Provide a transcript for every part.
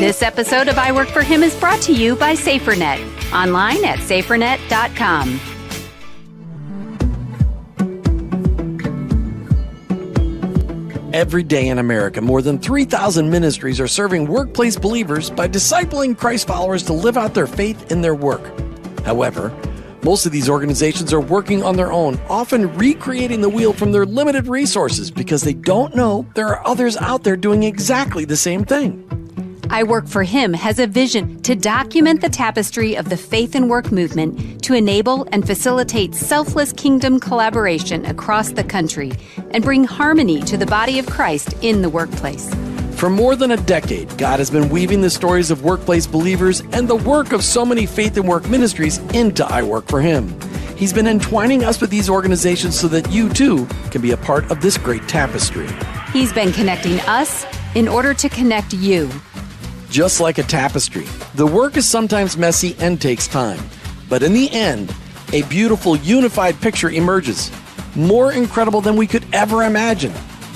This episode of I Work for Him is brought to you by SaferNet, online at safernet.com. Every day in America, more than 3,000 ministries are serving workplace believers by discipling Christ followers to live out their faith in their work. However, most of these organizations are working on their own, often recreating the wheel from their limited resources because they don't know there are others out there doing exactly the same thing. I Work for Him has a vision to document the tapestry of the faith and work movement to enable and facilitate selfless kingdom collaboration across the country and bring harmony to the body of Christ in the workplace. For more than a decade, God has been weaving the stories of workplace believers and the work of so many faith and work ministries into I Work for Him. He's been entwining us with these organizations so that you, too, can be a part of this great tapestry. He's been connecting us in order to connect you. Just like a tapestry, the work is sometimes messy and takes time. But in the end, a beautiful, unified picture emerges, more incredible than we could ever imagine.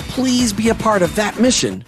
Please be a part of that mission.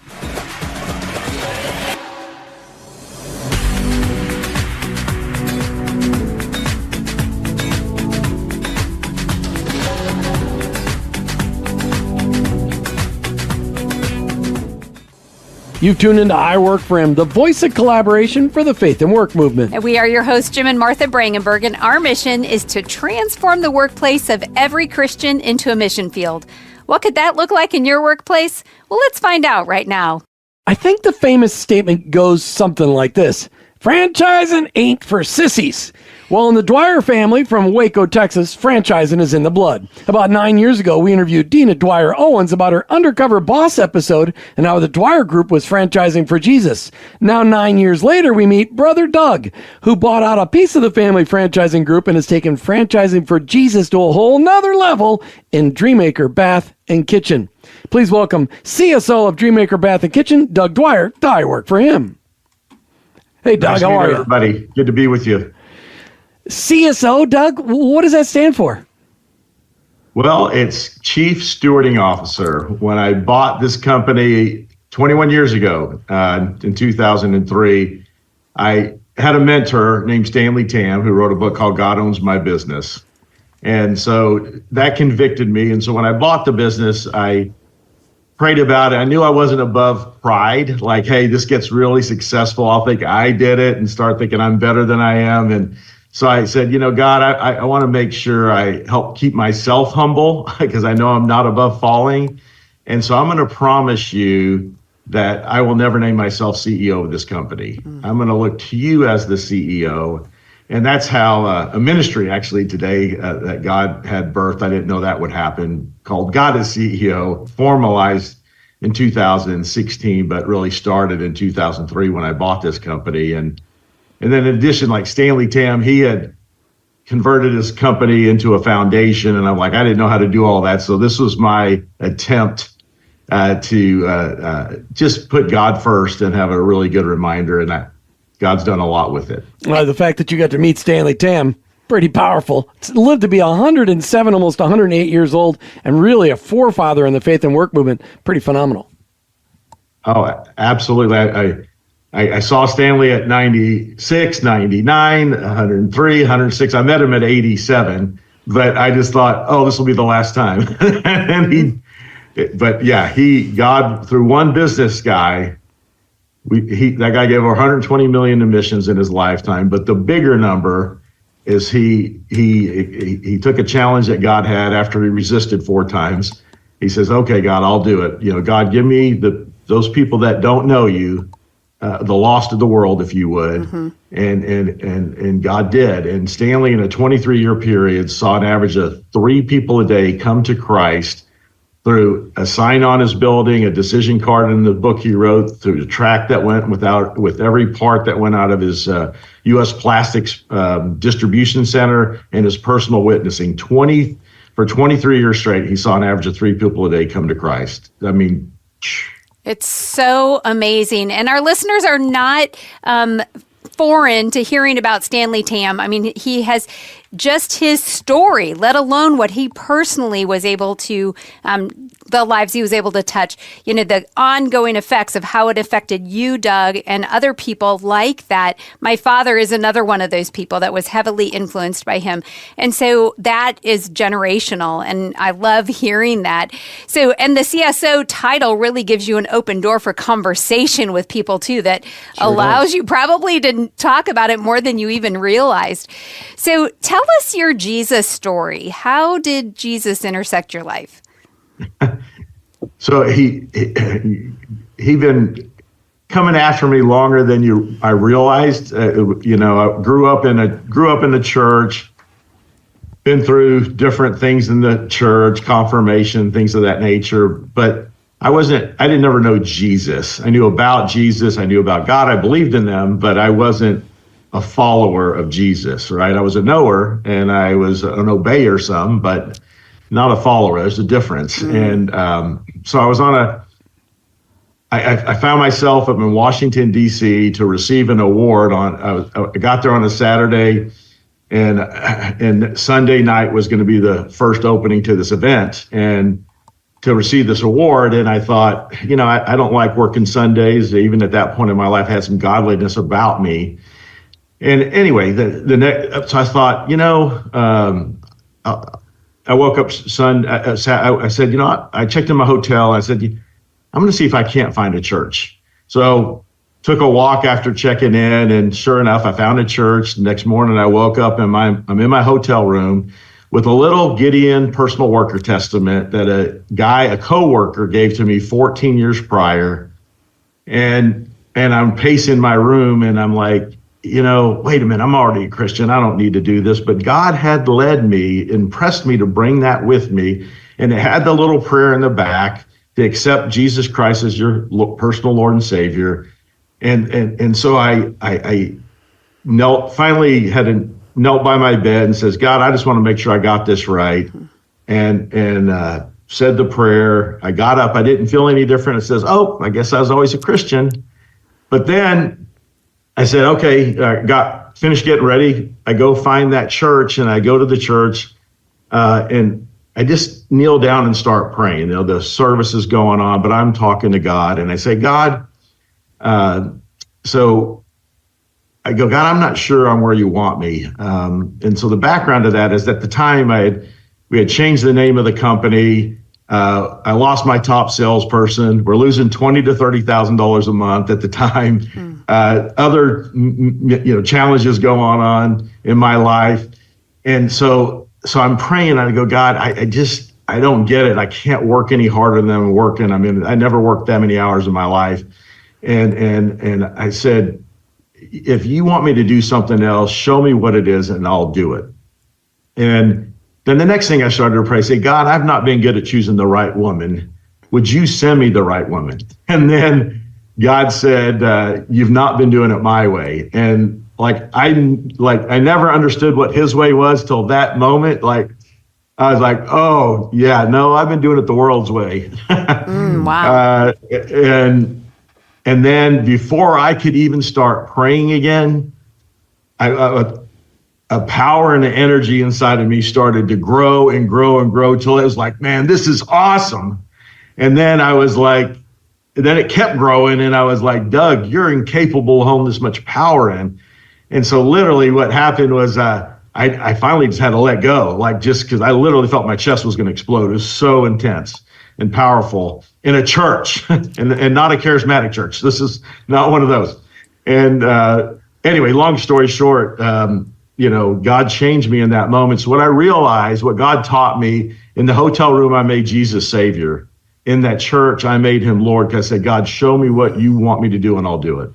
You've tuned into I Work for Him, the voice of collaboration for the faith and work movement. And we are your hosts, Jim and Martha Brangenberg, and our mission is to transform the workplace of every Christian into a mission field. What could that look like in your workplace? Well, let's find out right now. I think the famous statement goes something like this: franchising ain't for sissies. Well, in the Dwyer family from Waco, Texas, franchising is in the blood. About 9 years ago, we interviewed Dina Dwyer Owens about her Undercover Boss episode and how the Dwyer Group was franchising for Jesus. Now, 9 years later, we meet Brother Doug, who bought out a piece of the family franchising group and has taken franchising for Jesus to a whole nother level in DreamMaker Bath and Kitchen. Please welcome CSO of DreamMaker Bath and Kitchen, Doug Dwyer, to I Work for Him. Hey, Doug, how are you? Everybody, good to be with you. CSO, Doug, what does that stand for? Well, it's Chief Stewarding Officer. When I bought this company 21 years ago, in 2003, I had a mentor named Stanley Tam who wrote a book called God Owns My Business. And so that convicted me. And so when I bought the business, I prayed about it. I knew I wasn't above pride, like, hey, this gets really successful, I'll think I did it, and start thinking I'm better than I am. And so I said, God, I want to make sure I help keep myself humble because I know I'm not above falling. And so I'm going to promise you that I will never name myself CEO of this company. I'm going to look to you as the CEO. And that's how a ministry actually today that God had birthed, I didn't know that would happen, called God is CEO, formalized in 2016, but really started in 2003 when I bought this company. And then in addition, like Stanley Tam, he had converted his company into a foundation. And I'm like, I didn't know how to do all that. So this was my attempt to just put God first and have a really good reminder. And God's done a lot with it. The fact that you got to meet Stanley Tam, pretty powerful. It's lived to be 107, almost 108 years old, and really a forefather in the faith and work movement. Pretty phenomenal. Oh, absolutely. I saw Stanley at 96, 99, 103, 106. I met him at 87, but I just thought, oh, this will be the last time. And God, through one business guy, that guy gave over 120 million in missions in his lifetime. But the bigger number is he took a challenge that God had after he resisted 4 times. He says, okay, God, I'll do it. God, give me those people that don't know you, the lost of the world, if you would. Mm-hmm. And God did. And Stanley, in a 23-year period, saw an average of 3 people a day come to Christ through a sign on his building, a decision card in the book he wrote, through the track that went with every part that went out of his U.S. Plastics distribution center, and his personal witnessing. For 23 years straight, he saw an average of 3 people a day come to Christ. I mean, it's so amazing. And our listeners are not foreign to hearing about Stanley Tam. I mean, he has just his story, let alone what he personally was able to the lives he was able to touch, the ongoing effects of how it affected you, Doug, and other people like that. My father is another one of those people that was heavily influenced by him. And so that is generational, and I love hearing that. So, and the CSO title really gives you an open door for conversation with people too, that allows you probably to talk about it more than you even realized. So tell us your Jesus story. How did Jesus intersect your life? So he been coming after me longer than I realized. I grew up in the church, been through different things in the church, confirmation, things of that nature. But I didn't ever know Jesus. I knew about Jesus. I knew about God. I believed in them, but I wasn't a follower of Jesus, right? I was a knower and I was an obeyer some, but not a follower. There's a difference. And so I was I found myself up in Washington, D.C. to receive an award I got there on a Saturday, and Sunday night was going to be the first opening to this event and to receive this award. And I thought, I don't like working Sundays. Even at that point in my life, I had some godliness about me. And anyway, so I thought, I woke up I said, I checked in my hotel. I said, I'm going to see if I can't find a church. So took a walk after checking in, and sure enough, I found a church. The next morning, I woke up and I'm in my hotel room with a little Gideon personal worker testament that a coworker gave to me 14 years prior. And I'm pacing my room and I'm like, wait a minute, I'm already a Christian. I don't need to do this. But God had led me, impressed me to bring that with me. And it had the little prayer in the back to accept Jesus Christ as your personal Lord and Savior. And so I knelt by my bed and says, God, I just want to make sure I got this right. And said the prayer. I got up. I didn't feel any different. It says, I guess I was always a Christian. But then I said, okay, finished getting ready. I go find that church, and I go to the church, and I just kneel down and start praying. The service is going on, but I'm talking to God, and I say, God, so I go, God, I'm not sure I'm where you want me. And so the background to that is at the time we had changed the name of the company. I lost my top salesperson. We're losing $20,000 to $30,000 a month at the time. Other challenges going on in my life, and so I'm praying. And I go, God, I don't get it. I can't work any harder than I'm working. I never worked that many hours in my life, and I said, if you want me to do something else, show me what it is, and I'll do it. And then the next thing I started to pray, say, God, I've not been good at choosing the right woman. Would you send me the right woman? And then God said, you've not been doing it my way. And I never understood what his way was till that moment. I was like, oh yeah, no, I've been doing it the world's way. Wow. And then before I could even start praying again, a power and an energy inside of me started to grow and grow and grow till it was like, man, this is awesome. And then I was like, then it kept growing, and I was like, Doug, you're incapable of holding this much power in. And so literally what happened was I finally just had to let go, just because I literally felt my chest was going to explode. It was so intense and powerful in a church and not a charismatic church. This is not one of those. And anyway, long story short, God changed me in that moment. So what I realized, what God taught me in the hotel room, I made Jesus Savior. In that church, I made him Lord, because I said, God, show me what you want me to do, and I'll do it.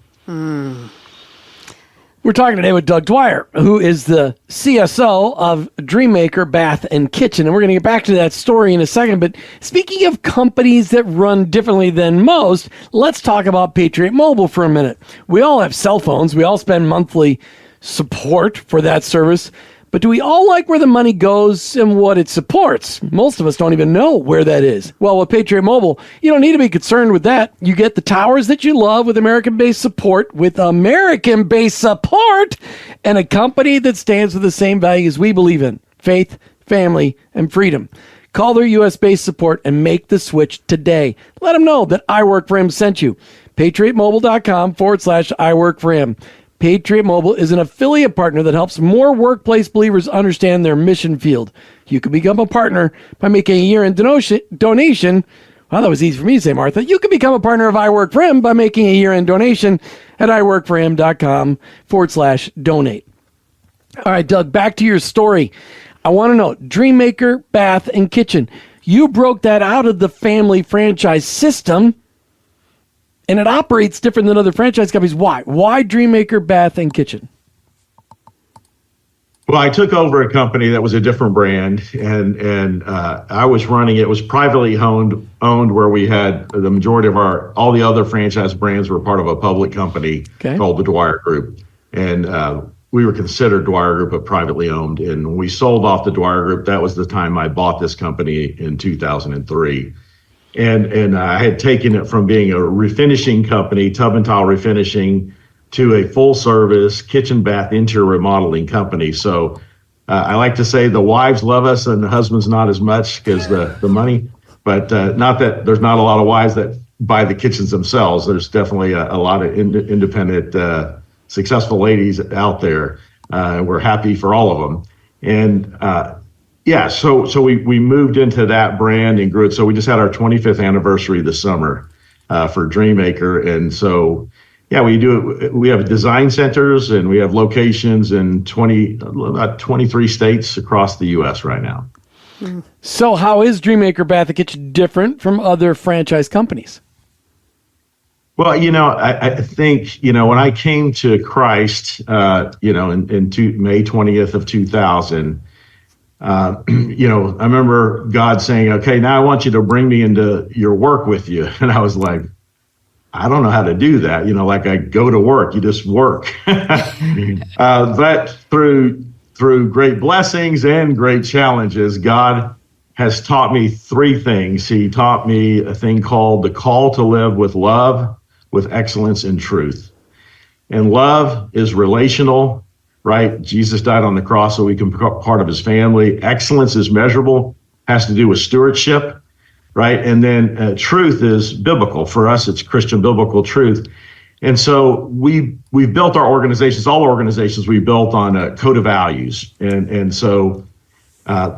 We're talking today with Doug Dwyer, who is the CSO of DreamMaker Bath and Kitchen. And we're going to get back to that story in a second. But speaking of companies that run differently than most, let's talk about Patriot Mobile for a minute. We all have cell phones. We all spend monthly support for that service. But do we all like where the money goes and what it supports? Most of us don't even know where that is. Well, with Patriot Mobile, you don't need to be concerned with that. You get the towers that you love with American-based support, and a company that stands for the same values we believe in: faith, family, and freedom. Call their U.S.-based support and make the switch today. Let them know that I Work For Him sent you. PatriotMobile.com/I Work For Him. Patriot Mobile is an affiliate partner that helps more workplace believers understand their mission field. You can become a partner by making a year-end donation. Well, that was easy for me to say, Martha. You can become a partner of I Work For Him by making a year-end donation at iworkforhim.com/donate. All right, Doug, back to your story. I want to know, DreamMaker Bath and Kitchen. You broke that out of the family franchise system, and it operates different than other franchise companies. Why? Why DreamMaker Bath and Kitchen? Well, I took over a company that was a different brand, and I was running it. It was privately owned, where we had the majority of all the other franchise brands were part of a public company called the Dwyer Group. And we were considered Dwyer Group, but privately owned. And when we sold off the Dwyer Group, that was the time I bought this company in 2003. And I had taken it from being a refinishing company, tub and tile refinishing, to a full service kitchen, bath, interior remodeling company. So I like to say the wives love us and the husbands not as much because the money, but not that there's not a lot of wives that buy the kitchens themselves. There's definitely a lot of independent, successful ladies out there. We're happy for all of them. And so we moved into that brand and grew it. So we just had our 25th anniversary this summer for DreamMaker. And so, we have design centers and we have locations in about 23 states across the U.S. right now. So how is DreamMaker Bath and Kitchen different from other franchise companies? Well, I think, when I came to Christ, in May 20th of 2000, I remember God saying, okay, now I want you to bring me into your work with you. And I was like, I don't know how to do that. Like I go to work, you just work. But through great blessings and great challenges, God has taught me three things. He taught me a thing called the call to live with love, with excellence and truth. And love is relational, right? Jesus died on the cross so we can be part of his family. Excellence is measurable, has to do with stewardship. Right. And then truth is biblical. For us, it's Christian biblical truth. And so we've built our organizations, all organizations we built on a code of values. And so, but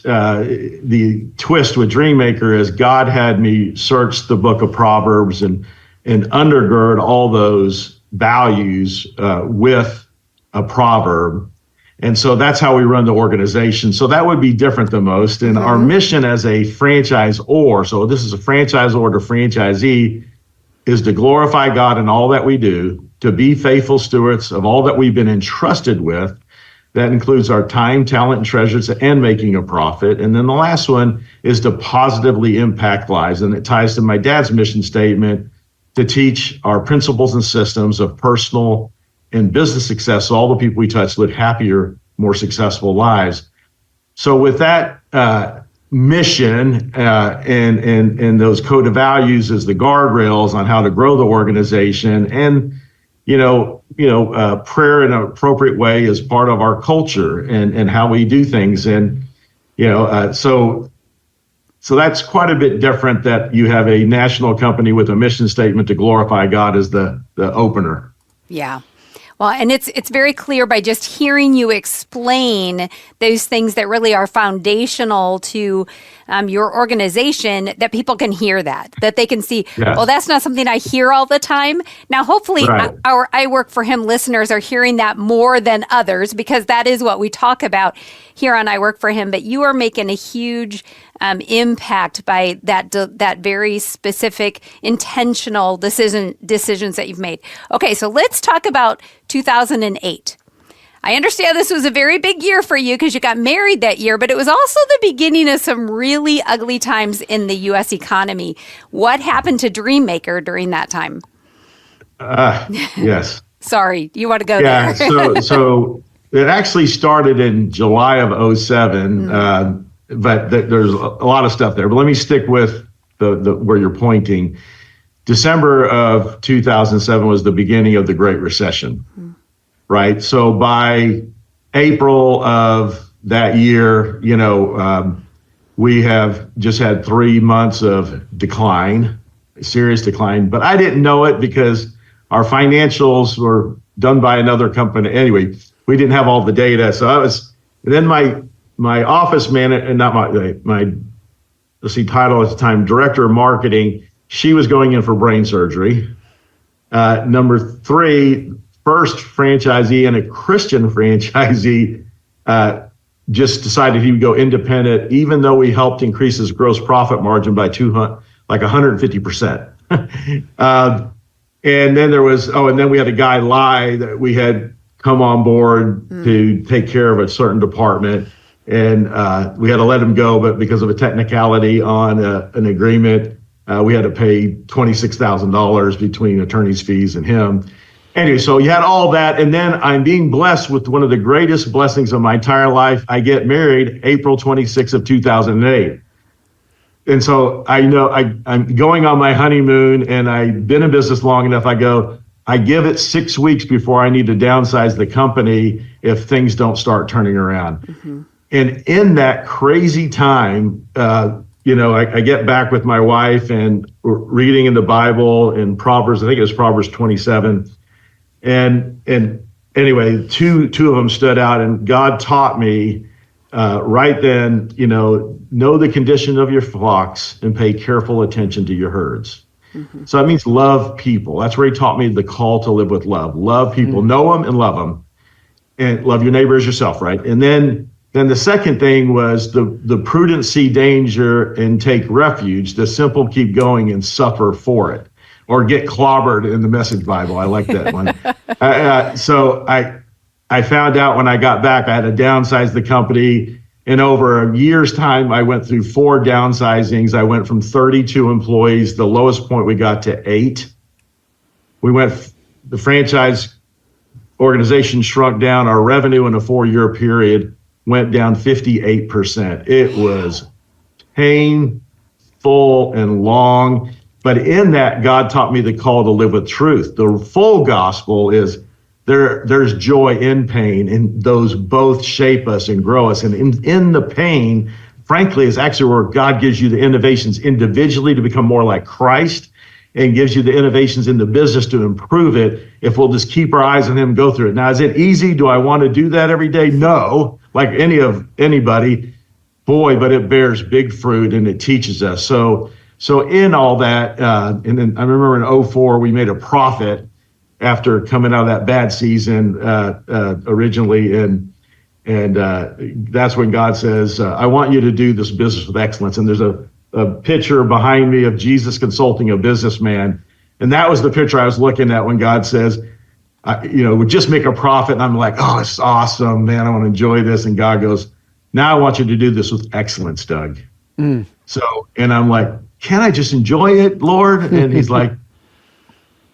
the twist with DreamMaker is God had me search the book of Proverbs and undergird all those values with a proverb. And so that's how we run the organization. So that would be different than most. And our mission as a franchisor, so this is a franchisor to franchisee, is to glorify God in all that we do, to be faithful stewards of all that we've been entrusted with. That includes our time, talent, and treasures, and making a profit. And then the last one is to positively impact lives. And it ties to my dad's mission statement to teach our principles and systems of personal and business success, so all the people we touch live happier, more successful lives. So with that mission and those code of values as the guardrails on how to grow the organization, and prayer in an appropriate way is part of our culture and how we do things. And so that's quite a bit different. That you have a national company with a mission statement to glorify God as the opener. Yeah. Well, and it's very clear by just hearing you explain those things that really are foundational to your organization, that people can hear that they can see, well, that's not something I hear all the time. Now, hopefully our I Work For Him listeners are hearing that more than others, because that is what we talk about here on I Work For Him. But you are making a huge impact by that very specific, intentional decisions that you've made. Okay, so let's talk about 2008. I understand this was a very big year for you because you got married that year, but it was also the beginning of some really ugly times in the U.S. economy. What happened to DreamMaker during that time? Yes. Sorry, you want to go there? So it actually started in July of 2007. But there's a lot of stuff there. But let me stick with the where you're pointing. December of 2007 was the beginning of the Great Recession, right? So by April of that year, We have just had 3 months of decline, serious decline, but I didn't know it because our financials were done by another company. Anyway, we didn't have all the data. So then my office manager, not my title at the time, director of marketing, she was going in for brain surgery. Number 3, first franchisee and a Christian franchisee just decided he would go independent, even though we helped increase his gross profit margin by 150%. And then and then we had a guy lie that we had come on board to take care of a certain department. And we had to let him go, but because of a technicality on an agreement, we had to pay $26,000 between attorney's fees and him. Anyway, so you had all that. And then I'm being blessed with one of the greatest blessings of my entire life. I get married April 26th of 2008. And so I know I'm going on my honeymoon, and I've been in business long enough. I give it 6 weeks before I need to downsize the company if things don't start turning around. Mm-hmm. And in that crazy time, I get back with my wife and we're reading in the Bible in Proverbs. I think it was Proverbs 27. And anyway, two of them stood out, and God taught me right then, know the condition of your flocks and pay careful attention to your herds. Mm-hmm. So that means love people. That's where he taught me the call to live with love. Love people, know them and love them, and love your neighbor as yourself, right? And then the second thing was the prudent see danger and take refuge. The simple keep going and suffer for it, or get clobbered in the Message Bible. I like that one. So I found out when I got back, I had to downsize the company. In over a year's time, I went through 4 downsizings. I went from 32 employees. The lowest point we got to 8. The franchise organization shrunk down. Our revenue in a 4-year period went down 58%. It was painful and long, but in that, God taught me the call to live with truth. The full gospel is there's joy in pain, and those both shape us and grow us. And in the pain, frankly, is actually where God gives you the innovations individually to become more like Christ, and gives you the innovations in the business to improve it if we'll just keep our eyes on him and go through it. Now, is it easy? Do I want to do that every day? No, like anybody. Boy, but it bears big fruit and it teaches us. So in all that, and then I remember in 2004, we made a profit after coming out of that bad season originally. And that's when God says, I want you to do this business with excellence. And there's a picture behind me of Jesus consulting a businessman. And that was the picture I was looking at when God says, we just make a profit. And I'm like, oh, it's awesome, man. I want to enjoy this. And God goes, now I want you to do this with excellence, Doug. So, and I'm like, can I just enjoy it, Lord? And he's like,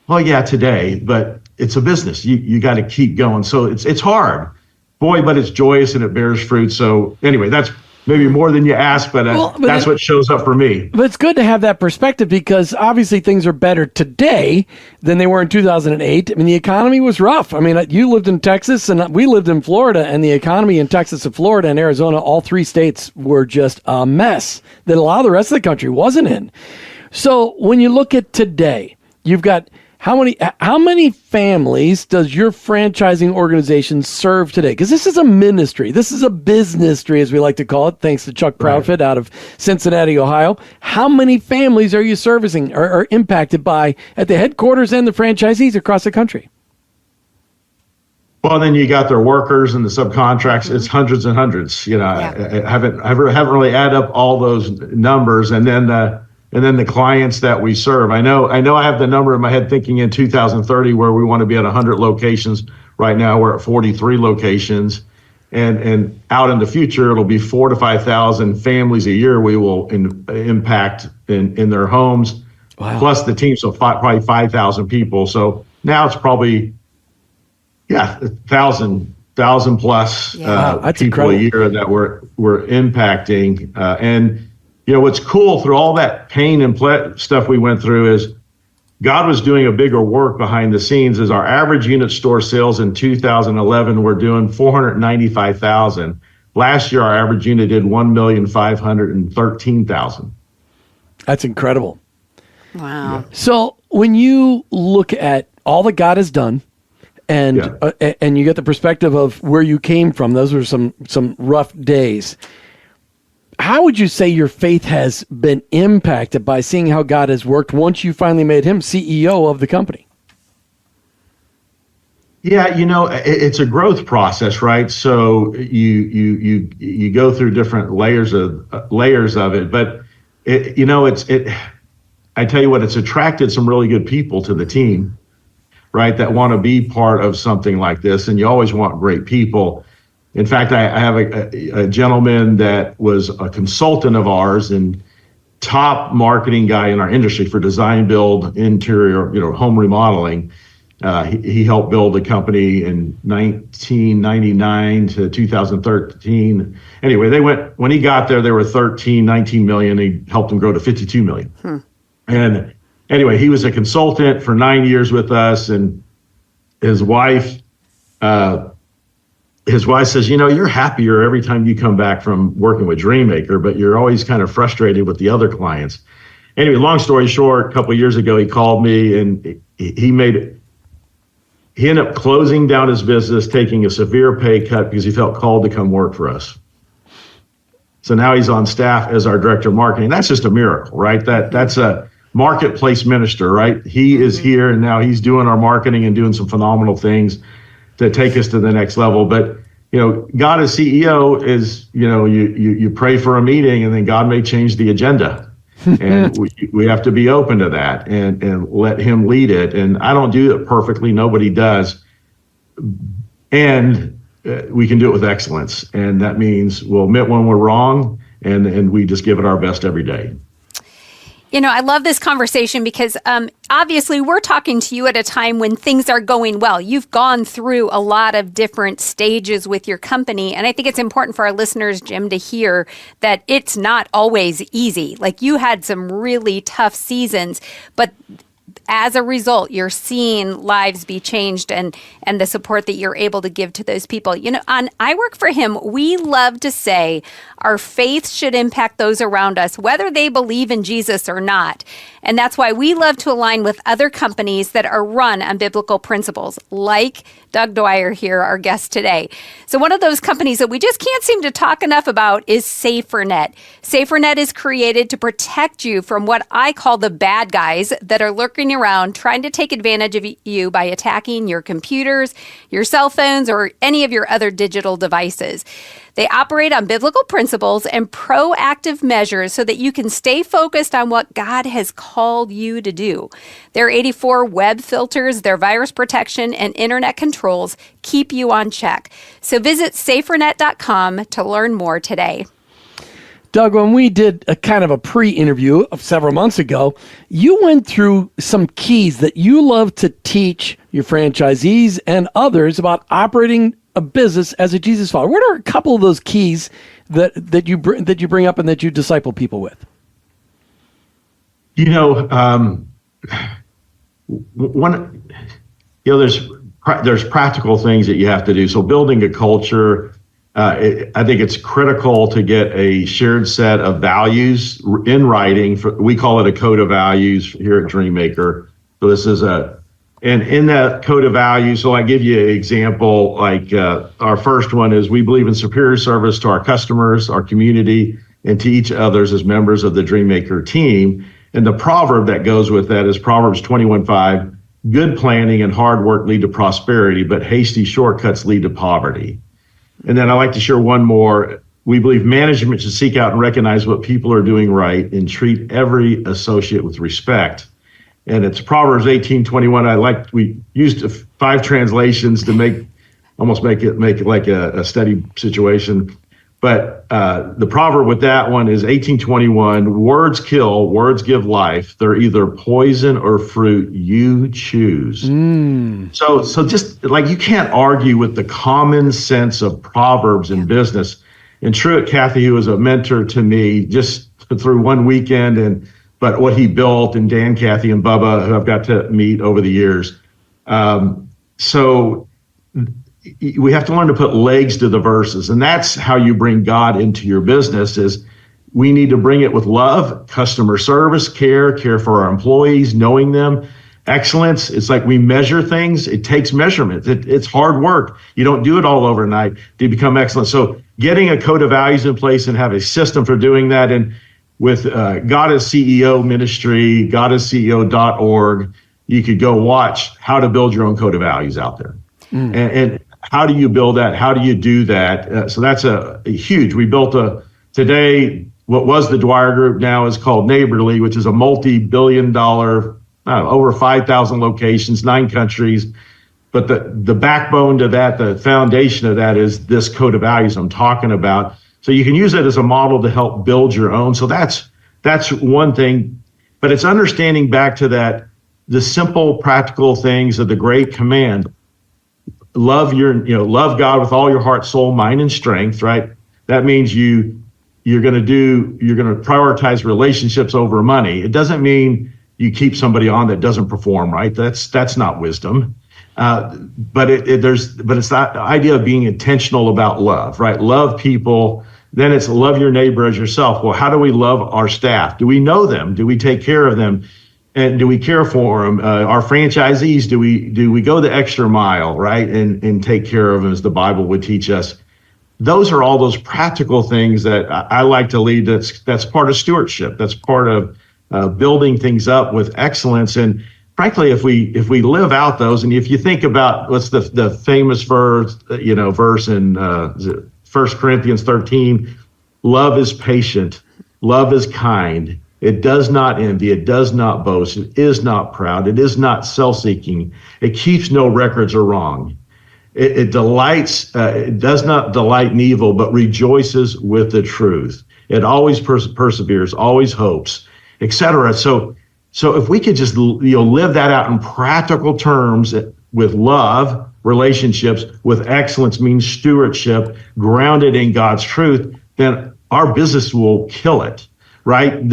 well, yeah, today, but it's a business. You got to keep going. So it's hard, boy, but it's joyous and it bears fruit. So anyway, that's maybe more than you asked, but that's what shows up for me. But it's good to have that perspective, because obviously things are better today than they were in 2008. I mean, the economy was rough. I mean, you lived in Texas and we lived in Florida, and the economy in Texas and Florida and Arizona, all 3 states, were just a mess that a lot of the rest of the country wasn't in. So when you look at today, you've got how many families does your franchising organization serve today? Because this is a ministry. This is a businessry, as we like to call it, thanks to Chuck Proudfit out of Cincinnati, Ohio. How many families are you servicing or are impacted by at the headquarters and the franchisees across the country? Well, then you got their workers and the subcontracts. It's hundreds and hundreds. I haven't really added up all those numbers, and then the clients that we serve. I know I have the number in my head thinking in 2030 where we want to be at 100 locations. Right now we're at 43 locations, and out in the future it'll be 4,000 to 5,000 families a year we will impact in their homes. Wow. Plus the team, so probably 5,000 people. So now it's probably 1,000 plus people incredible. A year that we're impacting, and what's cool through all that pain and stuff we went through is God was doing a bigger work behind the scenes. As our average unit store sales in 2011 were doing $495,000. Last year, our average unit did 1,513,000. That's incredible. Wow. Yeah. So when you look at all that God has done, and you get the perspective of where you came from, those were some rough days. How would you say your faith has been impacted by seeing how God has worked once you finally made him CEO of the company? Yeah, it's a growth process, right? So you go through different layers of it, but I tell you what, it's attracted some really good people to the team, right? That want to be part of something like this, and you always want great people. In fact, I have a gentleman that was a consultant of ours and top marketing guy in our industry for design, build, interior, home remodeling. He helped build the company in 1999 to 2013. Anyway, when he got there, they were 19 million. He helped them grow to 52 million. And anyway, he was a consultant for 9 years with us, and his wife says, you're happier every time you come back from working with DreamMaker, but you're always kind of frustrated with the other clients. Anyway, long story short, a couple of years ago, he called me, and he ended up closing down his business, taking a severe pay cut because he felt called to come work for us. So now he's on staff as our director of marketing. That's just a miracle, right? That's a marketplace minister, right? He is here, and now he's doing our marketing and doing some phenomenal things to take us to the next level. But God as CEO is, you pray for a meeting, and then God may change the agenda. And we have to be open to that and let him lead it. And I don't do it perfectly. Nobody does. And we can do it with excellence. And that means we'll admit when we're wrong, and we just give it our best every day. I love this conversation because obviously we're talking to you at a time when things are going well. You've gone through a lot of different stages with your company. And I think it's important for our listeners, Jim, to hear that it's not always easy. Like, you had some really tough seasons, but as a result, you're seeing lives be changed and the support that you're able to give to those people. On I Work for Him, we love to say our faith should impact those around us, whether they believe in Jesus or not. And that's why we love to align with other companies that are run on biblical principles, like Doug Dwyer here, our guest today. So one of those companies that we just can't seem to talk enough about is SaferNet. SaferNet is created to protect you from what I call the bad guys that are lurking around trying to take advantage of you by attacking your computers, your cell phones, or any of your other digital devices. They operate on biblical principles and proactive measures so that you can stay focused on what God has called you to do. Their 84 web filters, their virus protection, and internet controls keep you on check. So visit safernet.com to learn more today. Doug, when we did a kind of a pre-interview of several months ago, you went through some keys that you love to teach your franchisees and others about operating a business as a Jesus follower. What are a couple of those keys that you bring up and that you disciple people with? There's practical things that you have to do. So building a culture, I think it's critical to get a shared set of values in writing. We call it a code of values here at DreamMaker. So this is and in that code of values, so I give you an example, like our first one is we believe in superior service to our customers, our community, and to each others as members of the DreamMaker team. And the proverb that goes with that is Proverbs 21:5, good planning and hard work lead to prosperity, but hasty shortcuts lead to poverty. And then I like to share one more. We believe management should seek out and recognize what people are doing right and treat every associate with respect. And it's Proverbs 18:21. We used 5 translations to make it like a study situation. But the proverb with that one is 18:21. Words kill, words give life. They're either poison or fruit. You choose. So just like, you can't argue with the common sense of Proverbs in business. And Truett Cathy, who was a mentor to me just through one weekend, but what he built, and Dan Cathy and Bubba, who I've got to meet over the years. So we have to learn to put legs to the verses, and that's how you bring God into your business. Is we need to bring it with love, customer service, care for our employees, knowing them, excellence. It's like we measure things. It takes measurement. It's hard work. You don't do it all overnight to become excellent. So getting a code of values in place and have a system for doing that. And with God is CEO ministry, godisceo.org, you could go watch how to build your own code of values out there. And how do you build that? How do you do that? So that's a huge. We built today, what was the Dwyer Group now is called Neighborly, which is a multi-billion-dollar, over 5,000 locations, 9 countries. But the backbone to that, the foundation of that is this code of values I'm talking about. So you can use it as a model to help build your own. So that's one thing. But it's understanding back to that, the simple, practical things of the great command. Love God with all your heart, soul, mind, and strength, right? That means you're going to prioritize relationships over money. It doesn't mean you keep somebody on that doesn't perform, right? That's not wisdom. But it's that idea of being intentional about love, right? Love people. Then it's love your neighbor as yourself. Well, how do we love our staff? Do we know them? Do we take care of them? And do we care for them? Our franchisees, do we go the extra mile, right? And take care of them as the Bible would teach us. Those are all those practical things that I like to lead. That's part of stewardship. That's part of building things up with excellence. And frankly, if we live out those, and if you think about what's the famous verse in 1 Corinthians 13, love is patient, love is kind. It does not envy. It does not boast. It is not proud. It is not self-seeking. It keeps no records of wrong. It delights. It does not delight in evil, but rejoices with the truth. It always perseveres, always hopes, etc. So if we could just live that out in practical terms with love, relationships, with excellence means stewardship, grounded in God's truth, then our business will kill it. Right?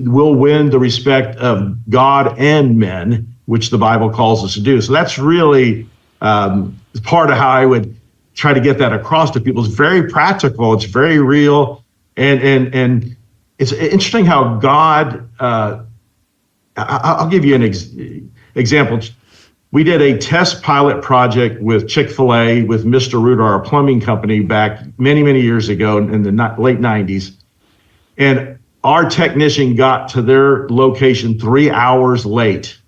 We'll win the respect of God and men, which the Bible calls us to do. So that's really part of how I would try to get that across to people. It's very practical. It's very real. And it's interesting how God, I'll give you an example. We did a test pilot project with Chick-fil-A with Mr. Rooter, our plumbing company, back many, many years ago in the late 90s. And our technician got to their location 3 hours late.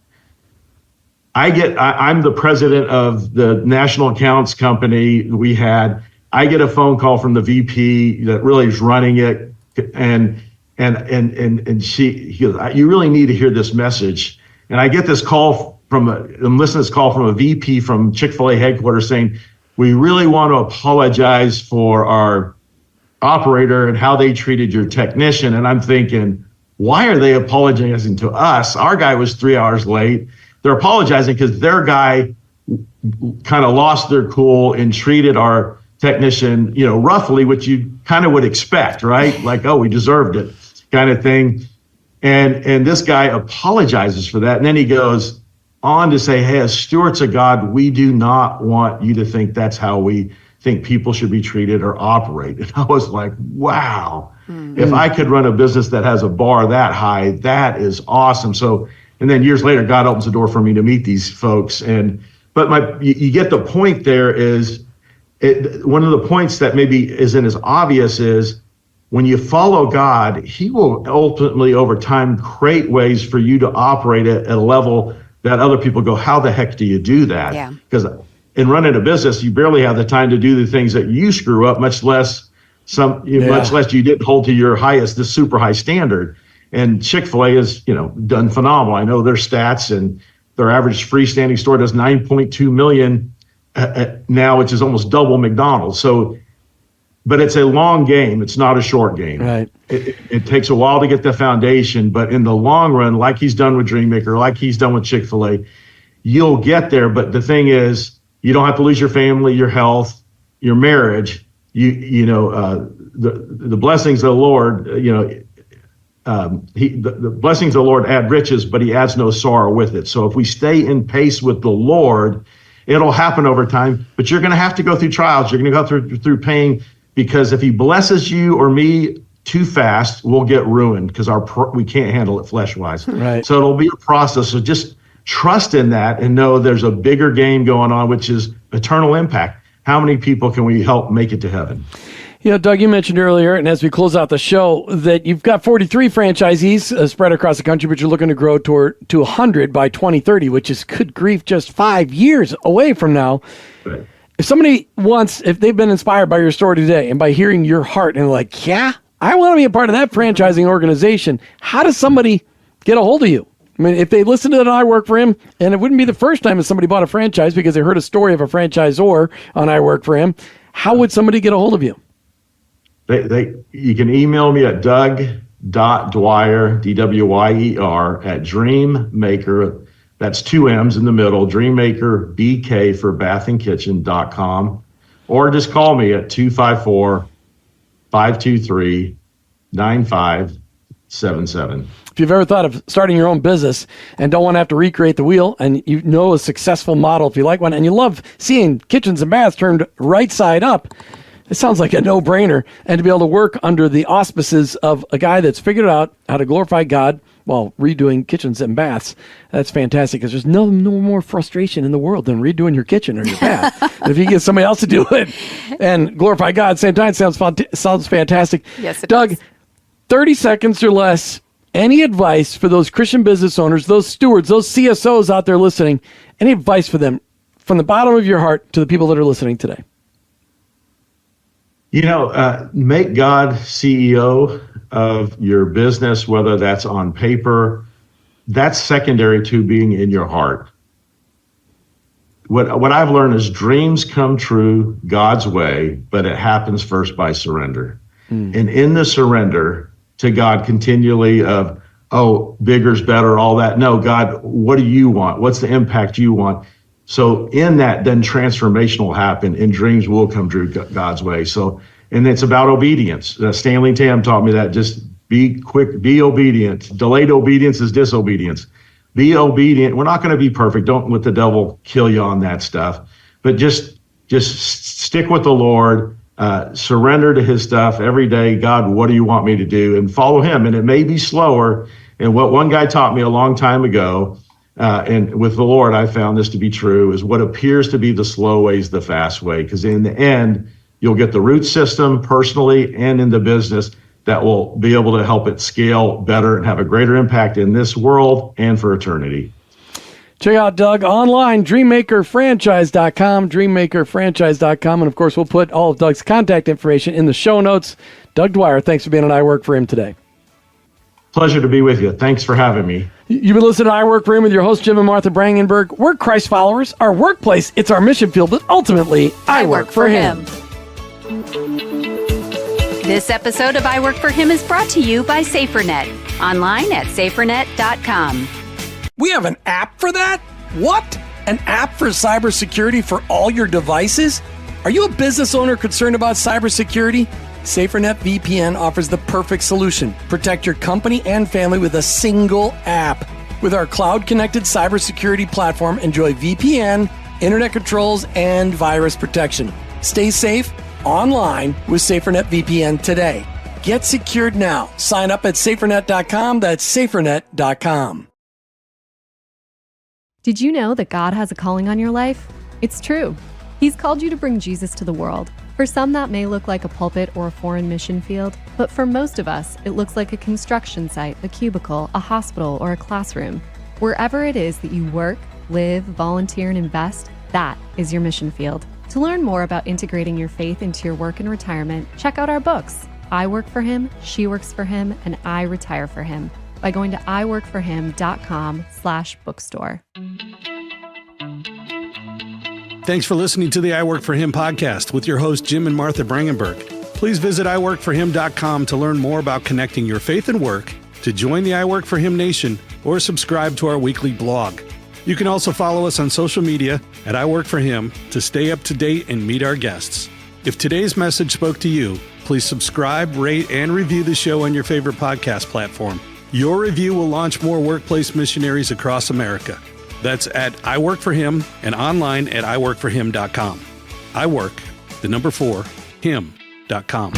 I'm the president of the national accounts company we had. I get a phone call from the VP that really is running it, and he goes, you really need to hear this message. And I get this call I'm listening to this call from a VP from Chick-fil-A headquarters saying, we really want to apologize for our operator and how they treated your technician. And I'm thinking, why are they apologizing to us? Our guy was 3 hours late. They're apologizing because their guy kind of lost their cool and treated our technician, roughly, which you kind of would expect, right? Like, oh, we deserved it kind of thing. And this guy apologizes for that. And then he goes on to say, hey, as stewards of God, we do not want you to think that's how we think people should be treated or operate. And I was like, wow, if I could run a business that has a bar that high, that is awesome. So, and then years later, God opens the door for me to meet these folks. But you get the point there is, one of the points that maybe isn't as obvious is when you follow God, he will ultimately over time create ways for you to operate at a level that other people go, how the heck do you do that? Yeah. Because in running a business, you barely have the time to do the things that you screw up, much less you didn't hold to your the super high standard. And Chick-fil-A has, done phenomenal. I know their stats, and their average freestanding store does 9.2 million now, which is almost double McDonald's. So, but it's a long game. It's not a short game. Right. It takes a while to get the foundation, but in the long run, like he's done with DreamMaker, like he's done with Chick-fil-A, you'll get there. But the thing is, you don't have to lose your family, your health, your marriage. The blessings of the Lord, the blessings of the Lord add riches, but he adds no sorrow with it. So if we stay in pace with the Lord It'll happen over time, but you're going to have to go through trials. You're going to go through pain, because if he blesses you or me too fast, we'll get ruined because we can't handle it flesh-wise. Right. So it'll be a process. So just trust in that and know there's a bigger game going on, which is eternal impact. How many people can we help make it to heaven? You know, Doug, you mentioned earlier, and as we close out the show, that you've got 43 franchisees spread across the country, but you're looking to grow to 100 by 2030, which is, good grief, just 5 years away from now. Right. If somebody wants, if they've been inspired by your story today and by hearing your heart and like, yeah, I want to be a part of that franchising organization, how does somebody get a hold of you? I mean, if they listen to that I Work For Him, and it wouldn't be the first time that somebody bought a franchise because they heard a story of a franchisor on I Work For Him, how would somebody get a hold of you? You can email me at doug.dwyer, D-W-Y-E-R, at DreamMaker, that's 2 M's in the middle, DreamMaker BK for bathandkitchen.com, or just call me at 254-523-9577. If you've ever thought of starting your own business and don't want to have to recreate the wheel, and you know a successful model, if you like one, and you love seeing kitchens and baths turned right side up, it sounds like a no-brainer. And to be able to work under the auspices of a guy that's figured out how to glorify God while redoing kitchens and baths, that's fantastic, because there's no more frustration in the world than redoing your kitchen or your bath. If you get somebody else to do it and glorify God at the same time, sounds fantastic. Yes, it Doug, does. 30 seconds or less, any advice for those Christian business owners, those stewards, those CSOs out there listening, any advice for them from the bottom of your heart to the people that are listening today? You know, make God CEO of your business, whether that's on paper. That's secondary to being in your heart. What I've learned is dreams come true God's way, but it happens first by surrender. And in the surrender to God continually of, oh, bigger's better, all that. No, God, what do you want? What's the impact you want? So in that, then transformation will happen and dreams will come true God's way. So, and it's about obedience. Stanley Tam taught me that. Just be quick, be obedient. Delayed obedience is disobedience. Be obedient. We're not going to be perfect. Don't let the devil kill you on that stuff. But just stick with the Lord. Surrender to his stuff every day. God, what do you want me to do? And follow him. And it may be slower. And what one guy taught me a long time ago, and with the Lord, I found this to be true, is what appears to be the slow way is the fast way. Because in the end, you'll get the root system personally and in the business that will be able to help it scale better and have a greater impact in this world and for eternity. Check out Doug online, DreamMakerFranchise.com, DreamMakerFranchise.com. And, of course, we'll put all of Doug's contact information in the show notes. Doug Dwyer, thanks for being on I Work For Him today. Pleasure to be with you. Thanks for having me. You've been listening to I Work For Him with your host, Jim and Martha Brangenberg. We're Christ followers. Our workplace, it's our mission field, but ultimately, I work for him. This episode of I Work For Him is brought to you by SaferNet, online at safernet.com. We have an app for that? What? An app for cybersecurity for all your devices? Are you a business owner concerned about cybersecurity? SaferNet VPN offers the perfect solution. Protect your company and family with a single app. With our cloud-connected cybersecurity platform, enjoy VPN, internet controls, and virus protection. Stay safe online with SaferNet VPN today. Get secured now. Sign up at safernet.com. That's safernet.com. Did you know that God has a calling on your life? It's true. He's called you to bring Jesus to the world. For some, that may look like a pulpit or a foreign mission field, but for most of us, it looks like a construction site, a cubicle, a hospital, or a classroom. Wherever it is that you work, live, volunteer, and invest, that is your mission field. To learn more about integrating your faith into your work and retirement, check out our books, I Work For Him, She Works For Him, and I Retire For Him, by going to iworkforhim.com/bookstore. Thanks for listening to the I Work For Him podcast with your host, Jim and Martha Brangenberg. Please visit iworkforhim.com to learn more about connecting your faith and work, to join the I Work For Him Nation, or subscribe to our weekly blog. You can also follow us on social media at I Work For Him to stay up to date and meet our guests. If today's message spoke to you, please subscribe, rate, and review the show on your favorite podcast platform. Your review will launch more workplace missionaries across America. That's at iWorkForHim and online at iWorkForHim.com. iWork, the number 4, him.com.